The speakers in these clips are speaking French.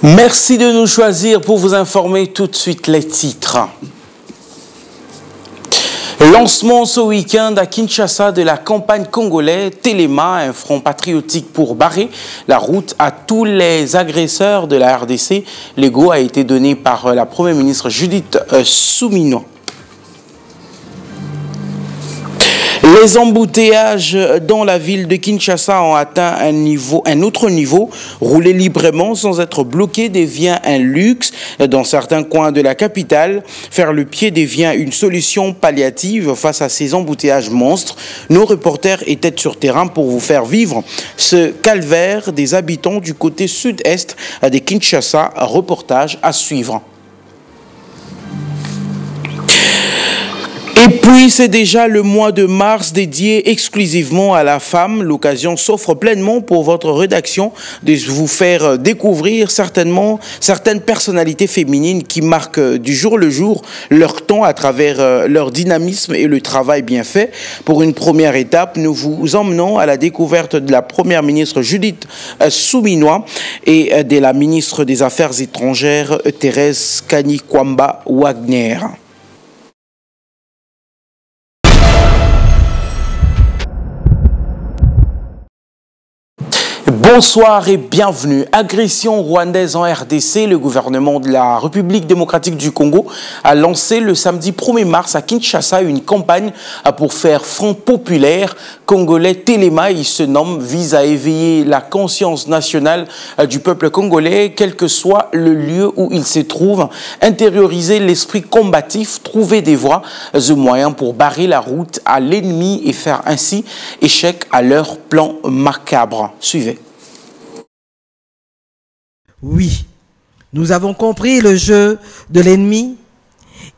Merci de nous choisir pour vous informer tout de suite les titres. Lancement ce week-end à Kinshasa de la campagne congolaise Téléma, un front patriotique pour barrer la route à tous les agresseurs de la RDC. Le go a été donné par la première ministre Judith Suminwa. Les embouteillages dans la ville de Kinshasa ont atteint un autre niveau. Rouler librement sans être bloqué devient un luxe. Dans certains coins de la capitale, faire le pied devient une solution palliative face à ces embouteillages monstres. Nos reporters étaient sur terrain pour vous faire vivre ce calvaire des habitants du côté sud-est de Kinshasa. Reportage à suivre. Et puis, c'est déjà le mois de mars dédié exclusivement à la femme. L'occasion s'offre pleinement pour votre rédaction de vous faire découvrir certaines personnalités féminines qui marquent du jour le jour leur temps à travers leur dynamisme et le travail bien fait. Pour une première étape, nous vous emmenons à la découverte de la première ministre Judith Suminwa et de la ministre des Affaires étrangères Thérèse Kanikwamba-Wagner. Bonsoir et bienvenue. Agression rwandaise en RDC, le gouvernement de la République démocratique du Congo a lancé le samedi 1er mars à Kinshasa une campagne pour faire front populaire congolais Téléma. Il se nomme, vise à éveiller la conscience nationale du peuple congolais, quel que soit le lieu où il se trouve, intérioriser l'esprit combatif, trouver des voies et moyens pour barrer la route à l'ennemi et faire ainsi échec à leur plan macabre. Suivez. Oui, nous avons compris le jeu de l'ennemi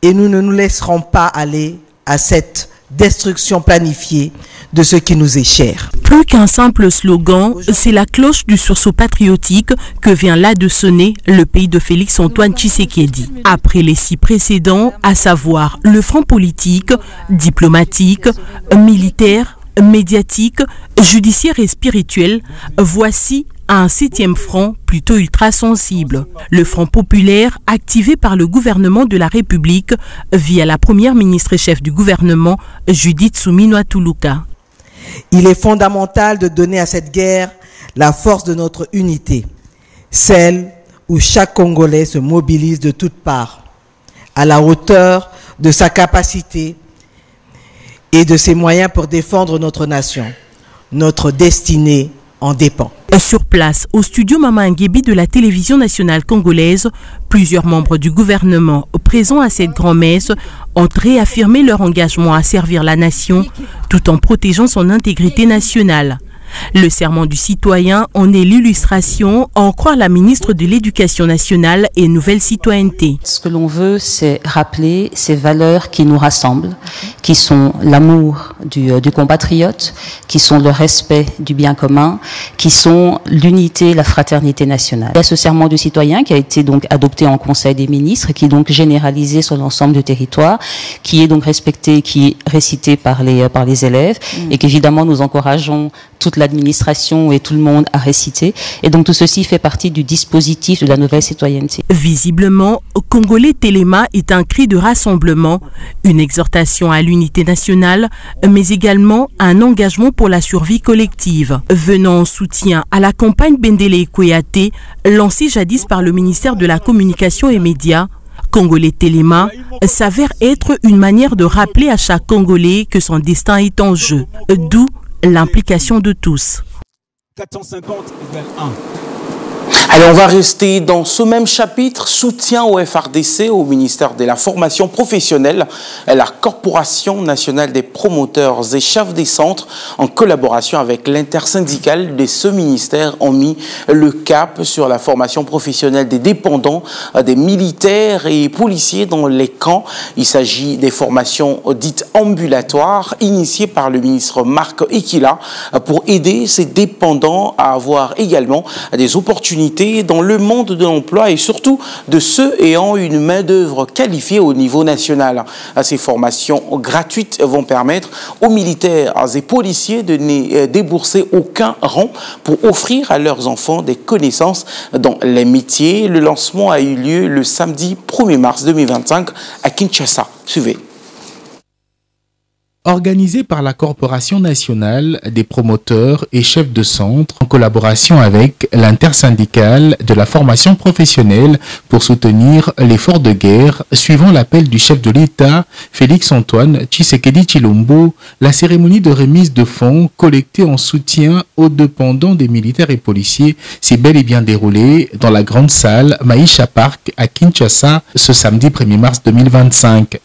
et nous ne nous laisserons pas aller à cette destruction planifiée de ce qui nous est cher. Plus qu'un simple slogan, c'est la cloche du sursaut patriotique que vient là de sonner le pays de Félix-Antoine Tshisekedi. Après les 6 précédents, à savoir le front politique, diplomatique, militaire, médiatique, judiciaire et spirituel, voici un 7e front plutôt ultra-sensible. Le Front populaire, activé par le gouvernement de la République via la première ministre et chef du gouvernement, Judith Suminwa Tuluka. Il est fondamental de donner à cette guerre la force de notre unité, celle où chaque Congolais se mobilise de toutes parts, à la hauteur de sa capacité et de ses moyens pour défendre notre nation. Notre destinée en dépend. Sur place, au studio Mama Ngebi de la télévision nationale congolaise, plusieurs membres du gouvernement présents à cette grand-messe ont réaffirmé leur engagement à servir la nation tout en protégeant son intégrité nationale. Le serment du citoyen en est l'illustration, en croire la ministre de l'Éducation nationale et Nouvelle Citoyenneté. Ce que l'on veut, c'est rappeler ces valeurs qui nous rassemblent, qui sont l'amour du compatriote, qui sont le respect du bien commun, qui sont l'unité, la fraternité nationale. Il y a ce serment du citoyen qui a été donc adopté en Conseil des ministres, qui est donc généralisé sur l'ensemble du territoire, qui est donc respecté, qui est récité par les élèves, et qu'évidemment nous encourageons toute l'administration et tout le monde à réciter. Et donc tout ceci fait partie du dispositif de la nouvelle citoyenneté. Visiblement, Congolais Téléma est un cri de rassemblement, une exhortation à l'unité nationale, mais également un engagement pour la survie collective. Venant en soutien à la campagne Bendele Koyate, lancée jadis par le ministère de la Communication et Médias, Congolais Téléma s'avère être une manière de rappeler à chaque Congolais que son destin est en jeu, d'où l'implication de tous. 450 égale 1. Allez, on va rester dans ce même chapitre, soutien au FRDC, au ministère de la formation professionnelle, la Corporation nationale des promoteurs et chefs des centres, en collaboration avec l'intersyndicale de ce ministère, ont mis le cap sur la formation professionnelle des dépendants, des militaires et policiers dans les camps. Il s'agit des formations dites ambulatoires, initiées par le ministre Marc Ekila, pour aider ces dépendants à avoir également des opportunités opportunités dans le monde de l'emploi et surtout de ceux ayant une main-d'œuvre qualifiée au niveau national. Ces formations gratuites vont permettre aux militaires et policiers de ne débourser aucun rang pour offrir à leurs enfants des connaissances dans les métiers. Le lancement a eu lieu le samedi 1er mars 2025 à Kinshasa. Suivez. Organisé par la Corporation nationale des promoteurs et chefs de centre en collaboration avec l'intersyndicale de la formation professionnelle pour soutenir l'effort de guerre, suivant l'appel du chef de l'État, Félix-Antoine Tshisekedi Tshilombo, la cérémonie de remise de fonds collectés en soutien aux dépendants des militaires et policiers s'est bel et bien déroulée dans la grande salle Maïcha Park à Kinshasa ce samedi 1er mars 2025.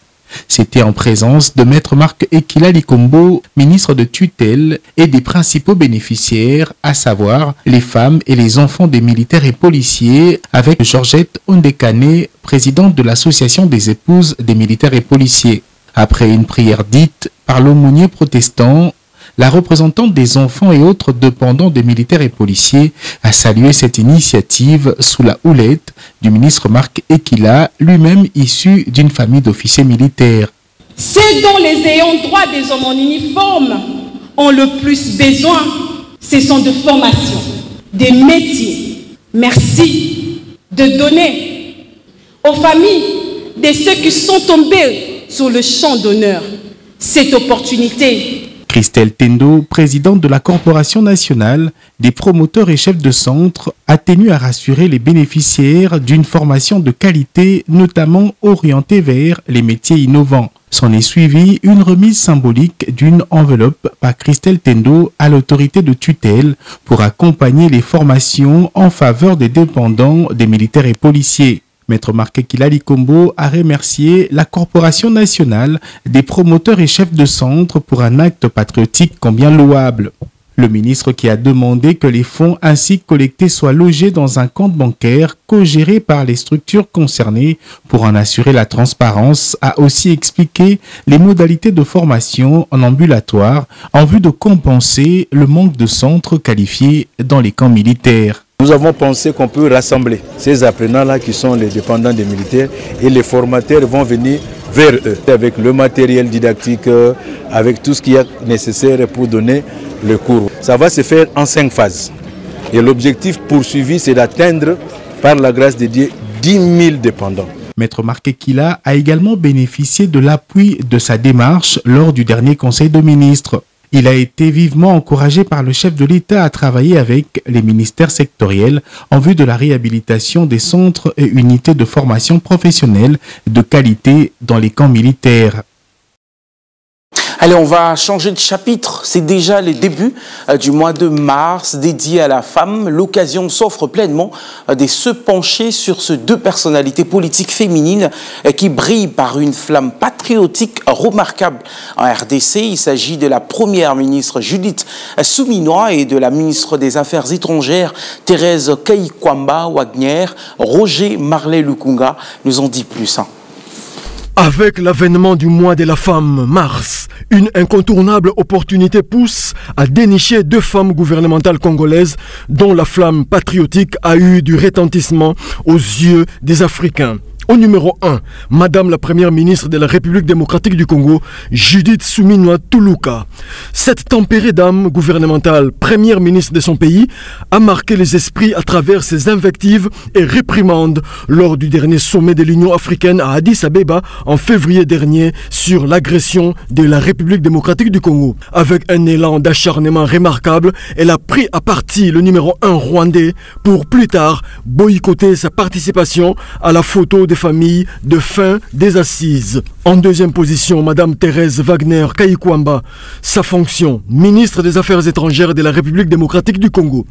C'était en présence de Maître Marc Ekila Likombo, ministre de tutelle, et des principaux bénéficiaires, à savoir les femmes et les enfants des militaires et policiers, avec Georgette Ondekane, présidente de l'association des épouses des militaires et policiers. Après une prière dite par l'aumônier protestant, la représentante des enfants et autres dépendants des militaires et policiers a salué cette initiative sous la houlette du ministre Marc Ekila, lui-même issu d'une famille d'officiers militaires. Ce dont les ayants droit des hommes en uniforme ont le plus besoin, ce sont de formation, des métiers. Merci de donner aux familles de ceux qui sont tombés sur le champ d'honneur cette opportunité. Christelle Tendo, présidente de la Corporation nationale des promoteurs et chefs de centre, a tenu à rassurer les bénéficiaires d'une formation de qualité, notamment orientée vers les métiers innovants. S'en est suivi une remise symbolique d'une enveloppe par Christelle Tendo à l'autorité de tutelle pour accompagner les formations en faveur des dépendants des militaires et policiers. Maître Marc Ekila Likombo a remercié la Corporation nationale des promoteurs et chefs de centre pour un acte patriotique combien louable. Le ministre, qui a demandé que les fonds ainsi collectés soient logés dans un compte bancaire co-géré par les structures concernées pour en assurer la transparence, a aussi expliqué les modalités de formation en ambulatoire en vue de compenser le manque de centres qualifiés dans les camps militaires. Nous avons pensé qu'on peut rassembler ces apprenants-là qui sont les dépendants des militaires et les formateurs vont venir vers eux avec le matériel didactique, avec tout ce qui est nécessaire pour donner le cours. Ça va se faire en 5 phases. Et l'objectif poursuivi, c'est d'atteindre, par la grâce de Dieu, 10 000 dépendants. Maître Marc Ekila a également bénéficié de l'appui de sa démarche lors du dernier Conseil de ministres. Il a été vivement encouragé par le chef de l'État à travailler avec les ministères sectoriels en vue de la réhabilitation des centres et unités de formation professionnelle de qualité dans les camps militaires. Allez, on va changer de chapitre. C'est déjà le début du mois de mars dédié à la femme. L'occasion s'offre pleinement de se pencher sur ces deux personnalités politiques féminines qui brillent par une flamme patriotique remarquable en RDC. Il s'agit de la première ministre Judith Suminwa et de la ministre des Affaires étrangères Thérèse Kayikwamba Wagner. Roger Marley Lukunga nous en dit plus. Avec l'avènement du mois de la femme, mars, une incontournable opportunité pousse à dénicher deux femmes gouvernementales congolaises dont la flamme patriotique a eu du retentissement aux yeux des Africains. Au numéro 1, Madame la Première ministre de la République démocratique du Congo, Judith Suminwa Tuluka. Cette tempérée dame gouvernementale, première ministre de son pays, a marqué les esprits à travers ses invectives et réprimandes lors du dernier sommet de l'Union africaine à Addis Abeba en février dernier sur l'agression de la République démocratique du Congo. Avec un élan d'acharnement remarquable, elle a pris à partie le numéro 1 rwandais pour plus tard boycotter sa participation à la photo des familles de fin des assises. En deuxième position, Madame Thérèse Wagner Kayikwamba, sa fonction, ministre des Affaires étrangères de la République démocratique du Congo.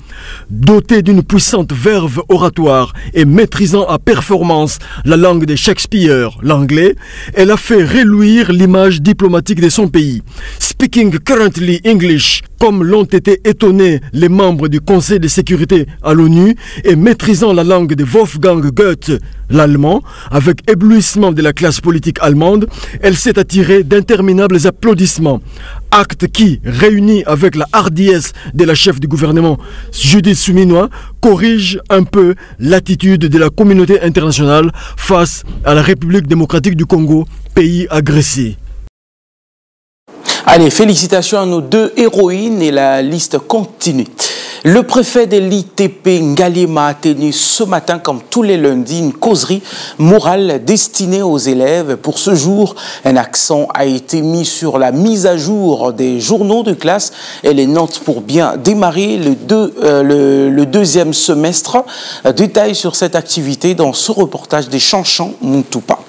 Dotée d'une puissante verve oratoire et maîtrisant à performance la langue de Shakespeare, l'anglais, elle a fait reluire l'image diplomatique de son pays. speaking currently English, comme l'ont été étonnés les membres du Conseil de sécurité à l'ONU, et maîtrisant la langue de Wolfgang Goethe, l'allemand, avec éblouissement de la classe politique allemande, elle s'est attirée d'interminables applaudissements. Acte qui, réuni avec la hardiesse de la chef du gouvernement, Judith Suminwa, corrige un peu l'attitude de la communauté internationale face à la République démocratique du Congo, pays agressé. Allez, félicitations à nos deux héroïnes et la liste continue. Le préfet de l'ITP Ngaliema a tenu ce matin, comme tous les lundis, une causerie morale destinée aux élèves. Pour ce jour, un accent a été mis sur la mise à jour des journaux de classe et les notes pour bien démarrer le deuxième semestre. Détail sur cette activité dans ce reportage des Chanchan Muntoupa.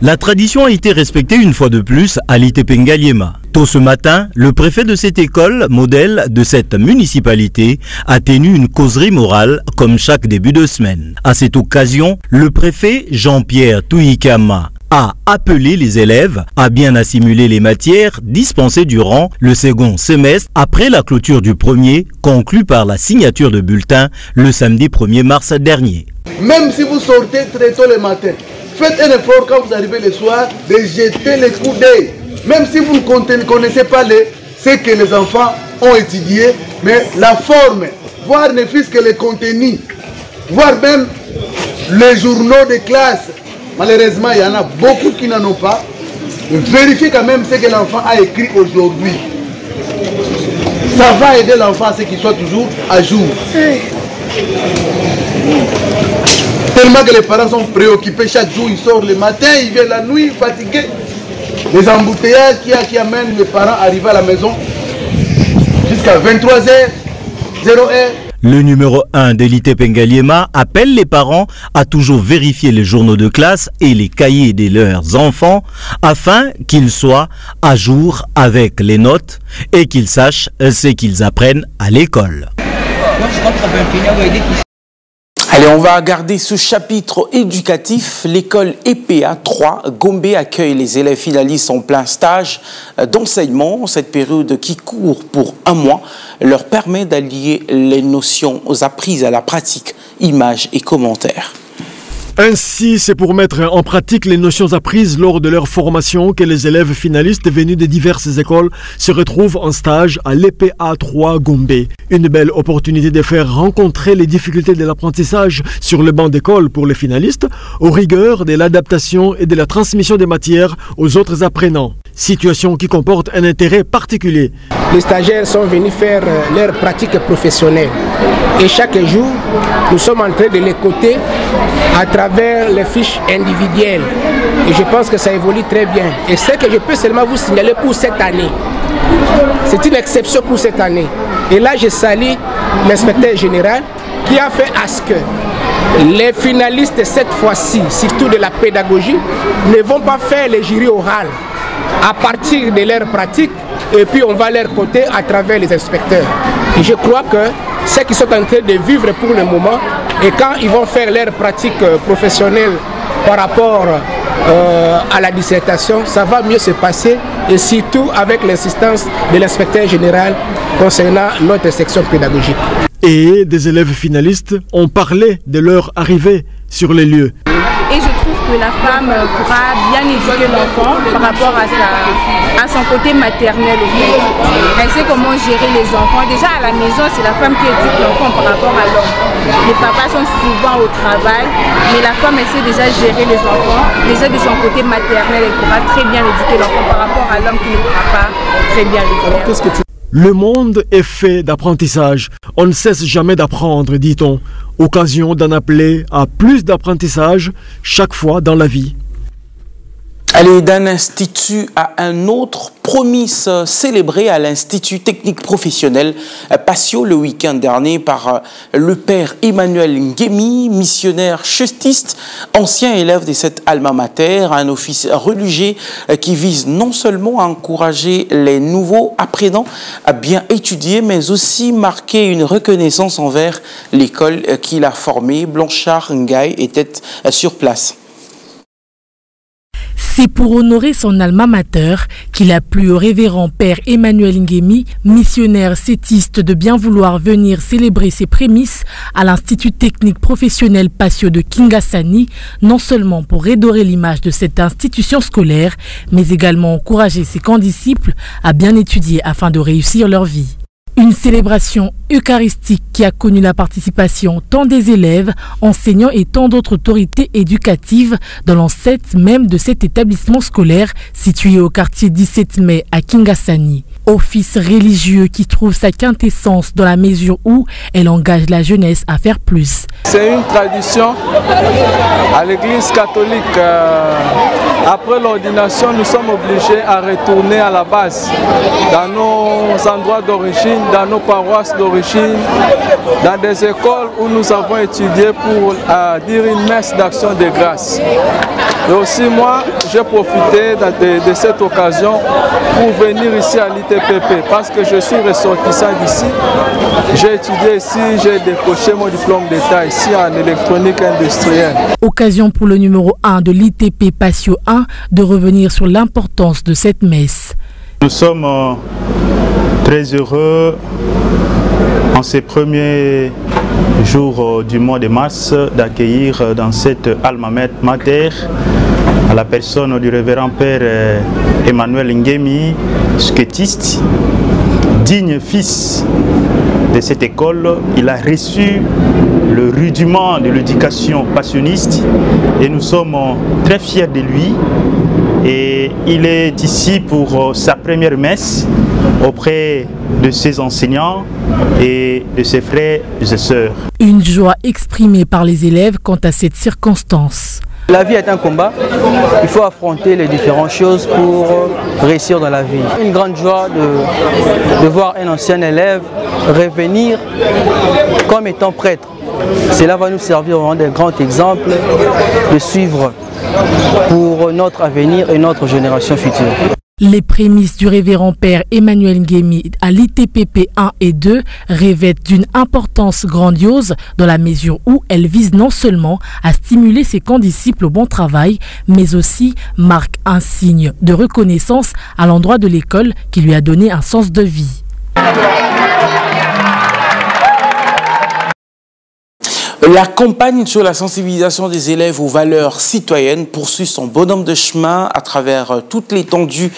La tradition a été respectée une fois de plus à l'ITP Ngaliema. Tôt ce matin, le préfet de cette école, modèle de cette municipalité, a tenu une causerie morale comme chaque début de semaine. À cette occasion, le préfet Jean-Pierre Touikama a appelé les élèves à bien assimiler les matières dispensées durant le second semestre après la clôture du premier, conclue par la signature de bulletins le samedi 1er mars dernier. Même si vous sortez très tôt le matin, faites un effort quand vous arrivez le soir de jeter les coups d'œil. Même si vous ne connaissez pas ce que les enfants ont étudié, mais la forme, voire ne fût-ce que le contenu, voire même les journaux de classe. Malheureusement, il y en a beaucoup qui n'en ont pas. Vérifiez quand même ce que l'enfant a écrit aujourd'hui. Ça va aider l'enfant à ce qu'il soit toujours à jour. Tellement que les parents sont préoccupés chaque jour, ils sortent le matin, ils viennent la nuit, fatigués. Les embouteillages qui amènent les parents à arriver à la maison jusqu'à 23h, 0h. Le numéro 1 de l'ITP Ngaliema appelle les parents à toujours vérifier les journaux de classe et les cahiers de leurs enfants afin qu'ils soient à jour avec les notes et qu'ils sachent ce qu'ils apprennent à l'école. Allez, on va garder ce chapitre éducatif. L'école EPA 3 Gombe accueille les élèves finalistes en plein stage d'enseignement. Cette période qui court pour un mois leur permet d'allier les notions apprises à la pratique, images et commentaires. Ainsi, c'est pour mettre en pratique les notions apprises lors de leur formation que les élèves finalistes venus de diverses écoles se retrouvent en stage à l'EPA 3 Gombe. Une belle opportunité de faire rencontrer les difficultés de l'apprentissage sur le banc d'école pour les finalistes, aux rigueurs de l'adaptation et de la transmission des matières aux autres apprenants. Situation qui comporte un intérêt particulier. Les stagiaires sont venus faire leur pratique professionnelle et chaque jour, nous sommes en train de les coter à travers les fiches individuelles. Et je pense que ça évolue très bien. Et ce que je peux seulement vous signaler pour cette année, c'est une exception pour cette année. Et là, je salue l'inspecteur général qui a fait à ce que les finalistes cette fois-ci, surtout de la pédagogie, ne vont pas faire les jurys orales à partir de leurs pratiques et puis on va leur coter à travers les inspecteurs. Et je crois que ce qu'ils sont en train de vivre pour le moment, et quand ils vont faire leurs pratiques professionnelles par rapport à la dissertation, ça va mieux se passer et surtout avec l'assistance de l'inspecteur général concernant notre section pédagogique. Et des élèves finalistes ont parlé de leur arrivée sur les lieux. Et je trouve que la femme pourra bien éduquer l'enfant par rapport à son côté maternel au fait. Elle sait comment gérer les enfants. Déjà à la maison, c'est la femme qui éduque l'enfant par rapport à l'homme. Les papas sont souvent au travail, mais la femme essaie déjà de gérer les enfants. Déjà de son côté maternel, elle pourra très bien éduquer l'enfant par rapport à l'homme qui ne pourra pas très bien le faire. Le monde est fait d'apprentissage. On ne cesse jamais d'apprendre, dit-on. Occasion d'en appeler à plus d'apprentissage chaque fois dans la vie. Allez, d'un institut à un autre, promisse célébrée à l'Institut technique professionnel Passio le week-end dernier par le père Emmanuel Ngemi, missionnaire chestiste, ancien élève de cette alma mater, un office religieux qui vise non seulement à encourager les nouveaux apprenants à bien étudier, mais aussi marquer une reconnaissance envers l'école qui l'a formé. Blanchard Ngaï était sur place. C'est pour honorer son alma mater qu'il a plu au révérend père Emmanuel Ngemi, missionnaire cétiste, de bien vouloir venir célébrer ses prémices à l'Institut technique professionnel Patio de Kingasani, non seulement pour redorer l'image de cette institution scolaire, mais également encourager ses condisciples à bien étudier afin de réussir leur vie. Une célébration eucharistique qui a connu la participation tant des élèves, enseignants et tant d'autres autorités éducatives dans l'ancêtre même de cet établissement scolaire situé au quartier 17 mai à Kingasani. Office religieux qui trouve sa quintessence dans la mesure où elle engage la jeunesse à faire plus. C'est une tradition à l'église catholique. Après l'ordination, nous sommes obligés à retourner à la base, dans nos endroits d'origine, dans nos paroisses d'origine, dans des écoles où nous avons étudié pour dire une messe d'action de grâce. Et aussi moi, j'ai profité de cette occasion pour venir ici à l'ITPP parce que je suis ressortissant d'ici. J'ai étudié ici, j'ai décroché mon diplôme d'État ici en électronique industrielle. Occasion pour le numéro 1 de l'ITP Patio 1 de revenir sur l'importance de cette messe. Nous sommes très heureux en ces premiers jours du mois de mars d'accueillir dans cette alma mater à la personne du révérend père Emmanuel Ngemi, squettiste, digne fils de cette école. Il a reçu le rudiment de l'éducation passionniste et nous sommes très fiers de lui. Et il est ici pour sa première messe auprès de ses enseignants et de ses frères et ses sœurs. Une joie exprimée par les élèves quant à cette circonstance. La vie est un combat, il faut affronter les différentes choses pour réussir dans la vie. Une grande joie de voir un ancien élève revenir comme étant prêtre. Cela va nous servir vraiment de grands exemples de suivre pour notre avenir et notre génération future. Les prémices du révérend père Emmanuel Ngemi à l'ITPP 1 et 2 revêtent d'une importance grandiose dans la mesure où elles visent non seulement à stimuler ses condisciples au bon travail, mais aussi marquent un signe de reconnaissance à l'endroit de l'école qui lui a donné un sens de vie. La campagne sur la sensibilisation des élèves aux valeurs citoyennes poursuit son bonhomme de chemin à travers toute l'étendue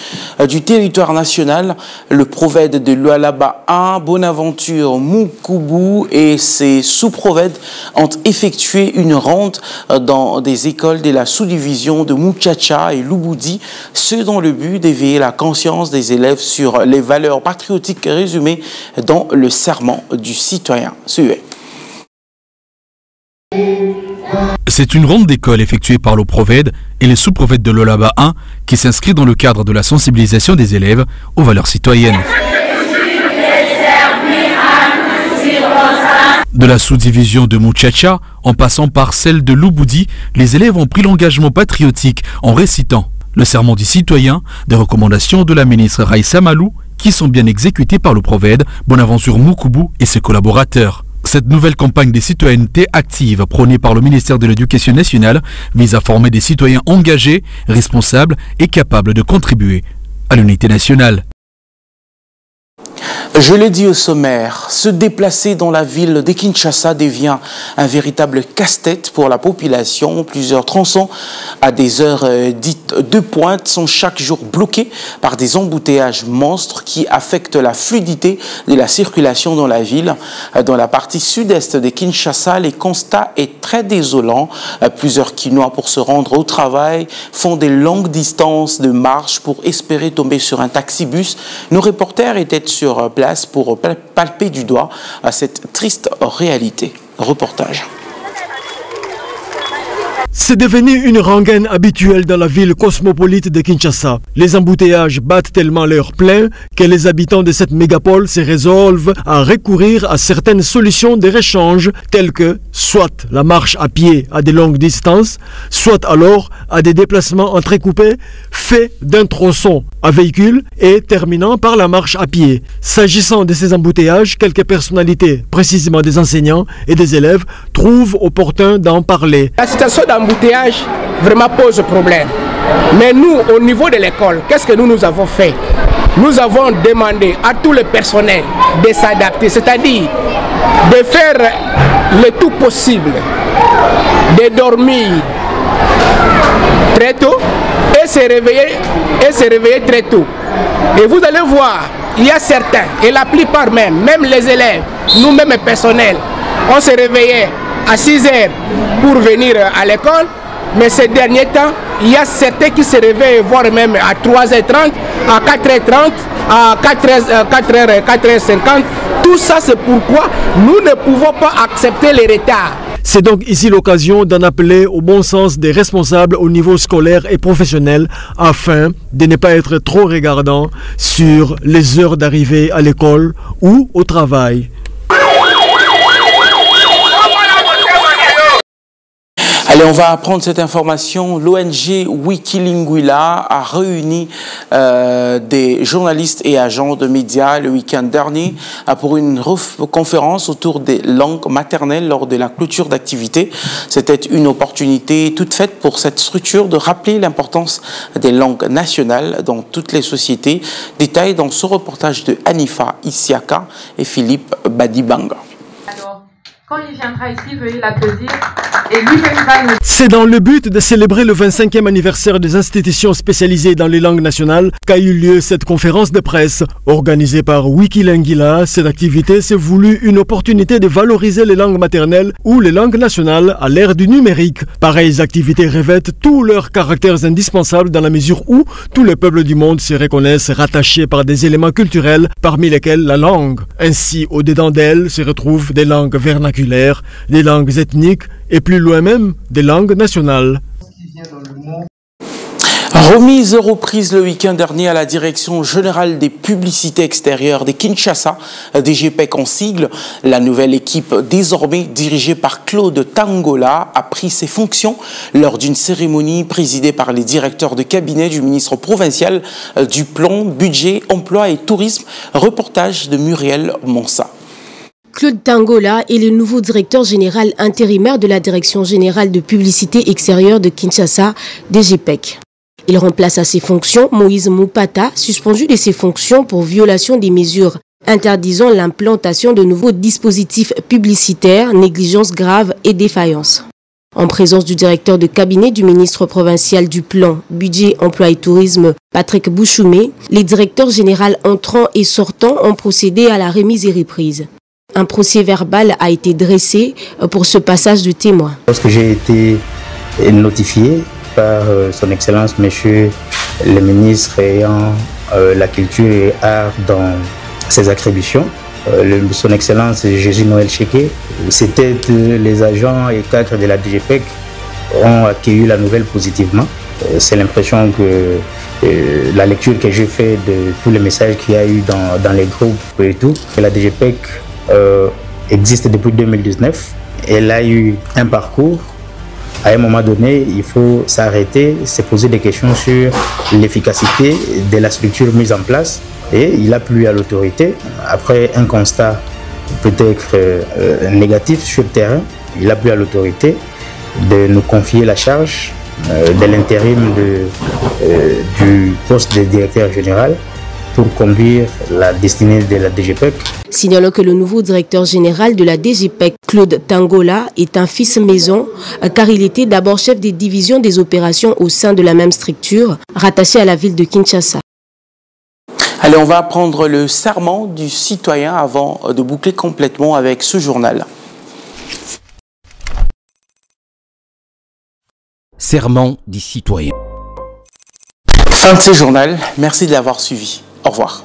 du territoire national. Le prophète de Lualaba 1, Bonaventure Mukubu et ses sous-prophètes ont effectué une ronde dans des écoles de la sous-division de Muchacha et Lubudi, ce dans le but d'éveiller la conscience des élèves sur les valeurs patriotiques résumées dans le serment du citoyen. Suivez. C'est une ronde d'école effectuée par le prophète et les sous-prophètes de l'Olaba 1 qui s'inscrit dans le cadre de la sensibilisation des élèves aux valeurs citoyennes. De la sous-division de Muchacha, en passant par celle de Lubudi, les élèves ont pris l'engagement patriotique en récitant le serment du citoyen, des recommandations de la ministre Raïssa Malou qui sont bien exécutées par le prophète Bonaventure Mukubu et ses collaborateurs. Cette nouvelle campagne des citoyennetés actives prônée par le ministère de l'Éducation nationale vise à former des citoyens engagés, responsables et capables de contribuer à l'unité nationale. Je l'ai dit au sommaire, se déplacer dans la ville de Kinshasa devient un véritable casse-tête pour la population. Plusieurs tronçons à des heures dites de pointe sont chaque jour bloqués par des embouteillages monstres qui affectent la fluidité de la circulation dans la ville. Dans la partie sud-est de Kinshasa, les constats est très désolant. Plusieurs Kinois pour se rendre au travail font des longues distances de marche pour espérer tomber sur un taxi-bus. Nos reporters étaient sur place pour palper du doigt à cette triste réalité. Reportage. C'est devenu une rengaine habituelle dans la ville cosmopolite de Kinshasa. Les embouteillages battent tellement leur plein que les habitants de cette mégapole se résolvent à recourir à certaines solutions de réchange telles que soit la marche à pied à de longues distances, soit alors à des déplacements entrecoupés faits d'un tronçon à véhicule et terminant par la marche à pied. S'agissant de ces embouteillages, quelques personnalités, précisément des enseignants et des élèves, trouvent opportun d'en parler. La situation d'embouteillage vraiment pose problème. Mais nous, au niveau de l'école, qu'est-ce que nous avons fait? Nous avons demandé à tout le personnel de s'adapter, c'est-à-dire de faire le tout possible, de dormir très tôt et se réveiller très tôt. Et vous allez voir, il y a certains, et la plupart même les élèves, nous-mêmes personnels, on se réveillait à 6 heures pour venir à l'école, mais ces derniers temps, il y a certains qui se réveillent, voire même à 3h30, à 4h30, à 4h50. Tout ça, c'est pourquoi nous ne pouvons pas accepter les retards. C'est donc ici l'occasion d'en appeler au bon sens des responsables au niveau scolaire et professionnel afin de ne pas être trop regardants sur les heures d'arrivée à l'école ou au travail. Allez, on va apprendre cette information. L'ONG Wikilinguala a réuni des journalistes et agents de médias le week-end dernier pour une conférence autour des langues maternelles lors de la clôture d'activité. C'était une opportunité toute faite pour cette structure de rappeler l'importance des langues nationales dans toutes les sociétés. Détail dans ce reportage de Hanifa Isiaka et Philippe Badibanga. Quand il viendra ici, veuillez l'applaudir. Et lui va nous... C'est dans le but de célébrer le 25e anniversaire des institutions spécialisées dans les langues nationales qu'a eu lieu cette conférence de presse. Organisée par Wikilinguala, cette activité s'est voulue une opportunité de valoriser les langues maternelles ou les langues nationales à l'ère du numérique. Pareilles activités revêtent tous leurs caractères indispensables dans la mesure où tous les peuples du monde se reconnaissent rattachés par des éléments culturels, parmi lesquels la langue. Ainsi, au-dedans d'elles se retrouvent des langues vernaculaires, des langues ethniques et plus loin même des langues nationales. Remise reprise le week-end dernier à la Direction générale des publicités extérieures de Kinshasa, DGPEC en sigle. La nouvelle équipe, désormais dirigée par Claude Tangola, a pris ses fonctions lors d'une cérémonie présidée par les directeurs de cabinet du ministre provincial du Plan, Budget, Emploi et Tourisme. Reportage de Muriel Monsa. Claude Tangola est le nouveau directeur général intérimaire de la Direction générale de publicité extérieure de Kinshasa, DGPEC. Il remplace à ses fonctions Moïse Moupata, suspendu de ses fonctions pour violation des mesures interdisant l'implantation de nouveaux dispositifs publicitaires, négligence grave et défaillance. En présence du directeur de cabinet du ministre provincial du Plan, Budget, Emploi et Tourisme, Patrick Bouchoumé, les directeurs généraux entrants et sortants ont procédé à la remise et reprise. Un procès verbal a été dressé pour ce passage de témoin. Lorsque j'ai été notifié par son Excellence, Monsieur le ministre ayant la culture et art dans ses attributions, son Excellence Jésus Noël Chéké, c'était les agents et cadres de la DGPEC ont accueilli la nouvelle positivement. C'est l'impression que la lecture que j'ai faite de tous les messages qu'il y a eu dans les groupes et tout, que la DGPEC existe depuis 2019. Elle a eu un parcours. À un moment donné, il faut s'arrêter, se poser des questions sur l'efficacité de la structure mise en place. Et il a plu à l'autorité. Après un constat peut-être négatif sur le terrain, il a plu à l'autorité de nous confier la charge de l'intérim du poste de directeur général pour conduire la destinée de la DGPEC. Signalons que le nouveau directeur général de la DGPEC, Claude Tangola, est un fils maison car il était d'abord chef des divisions des opérations au sein de la même structure, rattachée à la ville de Kinshasa. Allez, on va prendre le serment du citoyen avant de boucler complètement avec ce journal. Serment du citoyen. Fin de ce journal. Merci de l'avoir suivi. Au revoir.